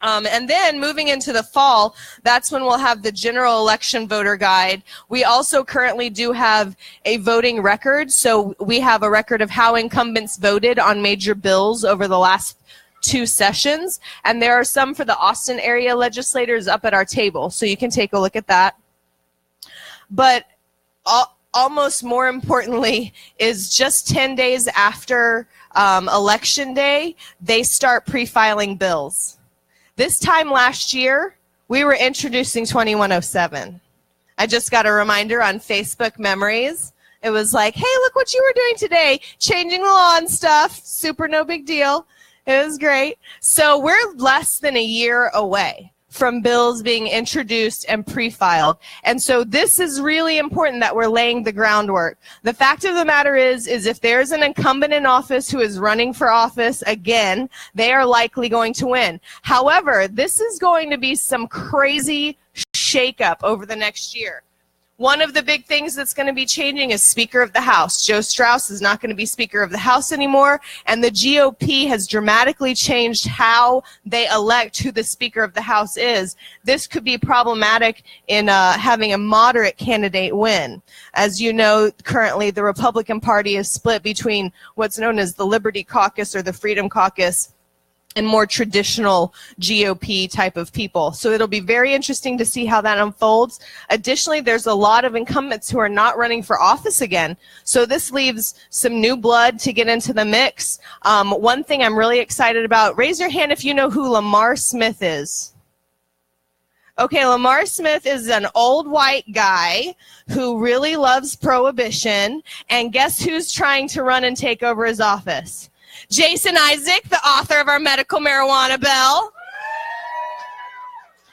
And then moving into the fall, that's when we'll have the general election voter guide. We also currently do have a voting record. So we have a record of how incumbents voted on major bills over the last 2 sessions. And there are some for the Austin area legislators up at our table. So you can take a look at that. But almost more importantly is just 10 days after Election Day, they start pre-filing bills. This time last year, we were introducing 2107. I just got a reminder on Facebook Memories. It was like, hey, look what you were doing today, changing the law and stuff. Super no big deal. It was great. So we're less than a year away from bills being introduced and pre-filed. And so this is really important that we're laying the groundwork. The fact of the matter is if there's an incumbent in office who is running for office again, they are likely going to win. However, this is going to be some crazy shakeup over the next year. One of the big things that's going to be changing is Speaker of the House. Joe Strauss is not going to be Speaker of the House anymore, and the GOP has dramatically changed how they elect who the Speaker of the House is. This could be problematic in having a moderate candidate win. As you know, currently the Republican Party is split between what's known as the Liberty Caucus or the Freedom Caucus and more traditional GOP type of people. So it'll be very interesting to see how that unfolds. Additionally, there's a lot of incumbents who are not running for office again. So this leaves some new blood to get into the mix. One thing I'm really excited about, raise your hand if you know who Lamar Smith is. Okay, Lamar Smith is an old white guy who really loves prohibition. And guess who's trying to run and take over his office? Jason Isaac, the author of our medical marijuana bill.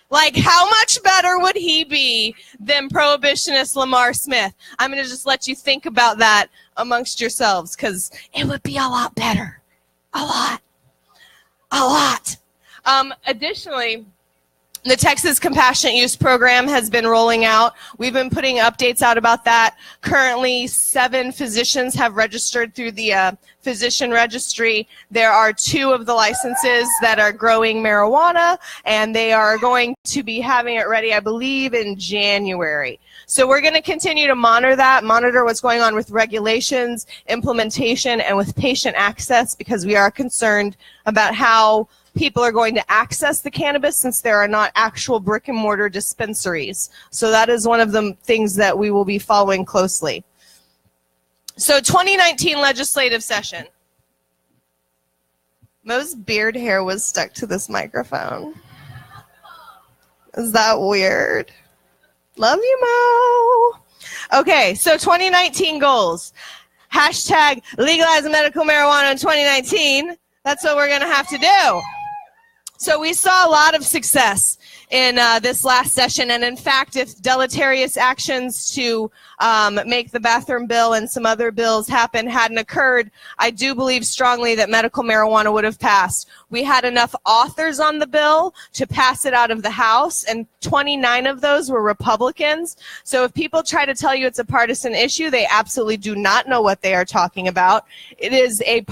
Like, how much better would he be than prohibitionist Lamar Smith? I'm going to just let you think about that amongst yourselves, because it would be a lot better. A lot. A lot. Additionally, the Texas Compassionate Use Program has been rolling out. We've been putting updates out about that. Currently, 7 physicians have registered through the physician registry. There are 2 of the licenses that are growing marijuana, and they are going to be having it ready, I believe, in January. So we're going to continue to monitor what's going on with regulations, implementation, and with patient access, because we are concerned about how people are going to access the cannabis since there are not actual brick and mortar dispensaries. So that is one of the things that we will be following closely. So 2019 legislative session. Mo's beard hair was stuck to this microphone. Is that weird? Love you, Mo. Okay, so 2019 goals. Hashtag legalize medical marijuana in 2019. That's what we're going to have to do. So we saw a lot of success in this last session, and in fact, if deleterious actions to make the bathroom bill and some other bills happen hadn't occurred, I do believe strongly that medical marijuana would have passed. We had enough authors on the bill to pass it out of the House, and 29 of those were Republicans. So if people try to tell you it's a partisan issue, they absolutely do not know what they are talking about. It is a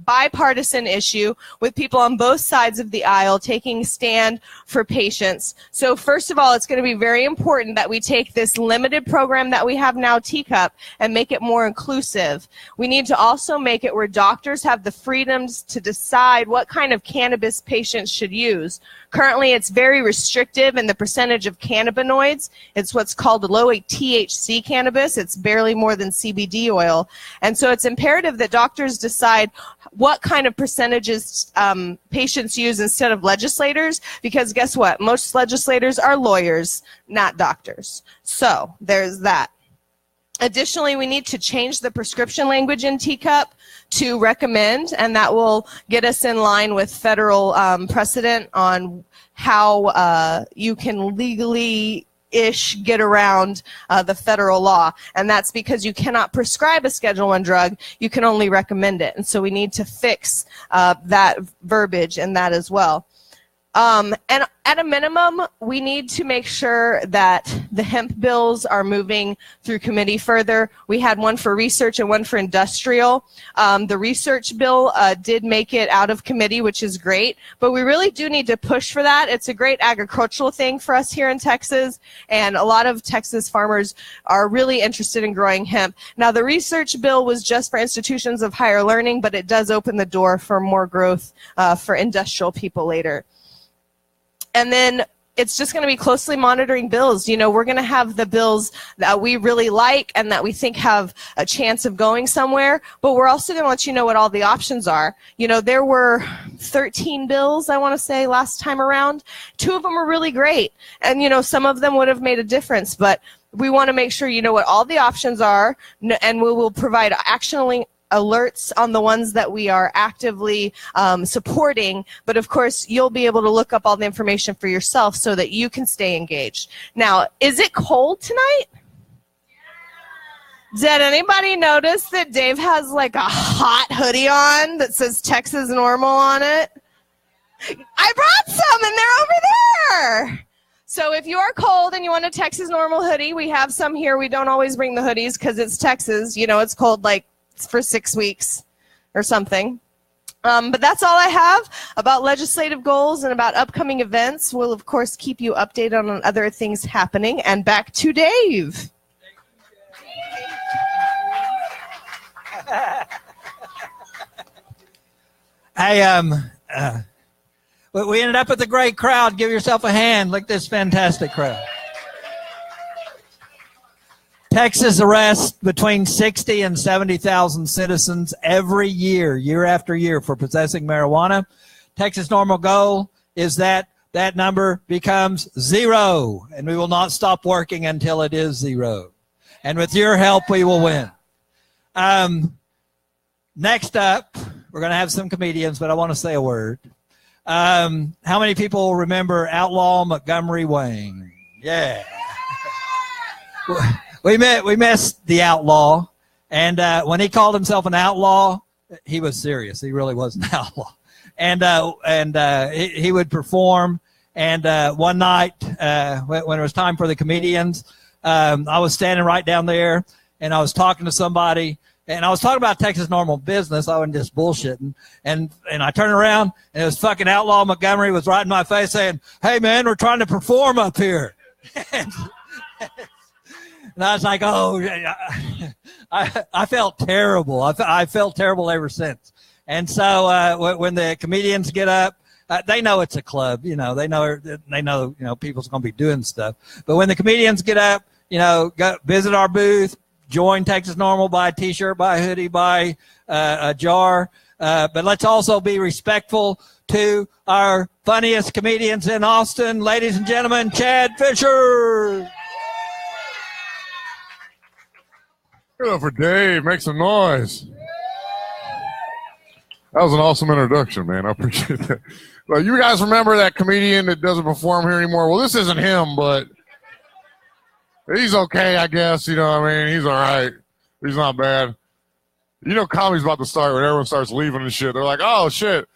bipartisan issue with people on both sides of the aisle taking stand for patients. So first of all, it's going to be very important that we take this limited program that we have now, TCUP, and make it more inclusive. We need to also make it where doctors have the freedoms to decide what kind of cannabis patients should use. Currently, it's very restrictive in the percentage of cannabinoids. It's what's called low THC cannabis. It's barely more than CBD oil. And so it's imperative that doctors decide what kind of percentages patients use instead of legislators, because guess what? Most legislators are lawyers, not doctors. So there's that. Additionally, we need to change the prescription language in TCUP to recommend, and that will get us in line with federal precedent on how you can legally get around the federal law. And that's because you cannot prescribe a Schedule I drug, you can only recommend it. And so we need to fix that verbiage and that as well. And at a minimum, we need to make sure that the hemp bills are moving through committee further. We had one for research and one for industrial. The research bill did make it out of committee, which is great, but we really do need to push for that. It's a great agricultural thing for us here in Texas, and a lot of Texas farmers are really interested in growing hemp. Now, the research bill was just for institutions of higher learning, but it does open the door for more growth for industrial people later. And then it's just going to be closely monitoring bills. You know, we're going to have the bills that we really like and that we think have a chance of going somewhere, but we're also going to let you know what all the options are. You know, there were 13 bills, I want to say, last time around. 2 of them were really great, and, you know, some of them would have made a difference, but we want to make sure you know what all the options are, and we will provide actioning alerts on the ones that we are actively supporting, but of course you'll be able to look up all the information for yourself so that you can stay engaged. Now, is it cold tonight? Did anybody notice that Dave has like a hot hoodie on that says Texas Normal on it? I brought some and they're over there. So if you are cold and you want a Texas Normal hoodie, we have some here. We don't always bring the hoodies because it's Texas. You know, it's cold like for 6 weeks or something. But that's all I have about legislative goals and about upcoming events. We'll, of course, keep you updated on other things happening. And back to Dave. Hey, we ended up with a great crowd. Give yourself a hand. Look at this fantastic crowd. Texas arrests between 60 and 70,000 citizens every year, year after year, for possessing marijuana. Texas Normal goal is that that number becomes 0, and we will not stop working until it is 0. And with your help, we will win. Next up, we're going to have some comedians, but I want to say a word. How many people remember Outlaw Montgomery Wayne? Yeah. We missed the outlaw, and when he called himself an outlaw, he was serious. He really was an outlaw, and he would perform. And one night, when it was time for the comedians, I was standing right down there, and I was talking to somebody, and I was talking about Texas Normal business. I wasn't just bullshitting, and I turned around, and it was fucking Outlaw Montgomery was right in my face saying, "Hey man, we're trying to perform up here." And I was like, oh, I felt terrible. I felt terrible ever since. And so when the comedians get up, they know it's a club. You know, they know people's going to be doing stuff. But when the comedians get up, go visit our booth, join Texas Normal, buy a T-shirt, buy a hoodie, buy a jar. But let's also be respectful to our funniest comedians in Austin. Ladies and gentlemen, Chad Fisher. Give it up for Dave. Make some noise. That was an awesome introduction, man. I appreciate that. Well, you guys remember that comedian that doesn't perform here anymore? Well, this isn't him, but he's okay, I guess. You know what I mean? He's all right. He's not bad. You know, comedy's about to start when everyone starts leaving and shit. They're like, oh, shit.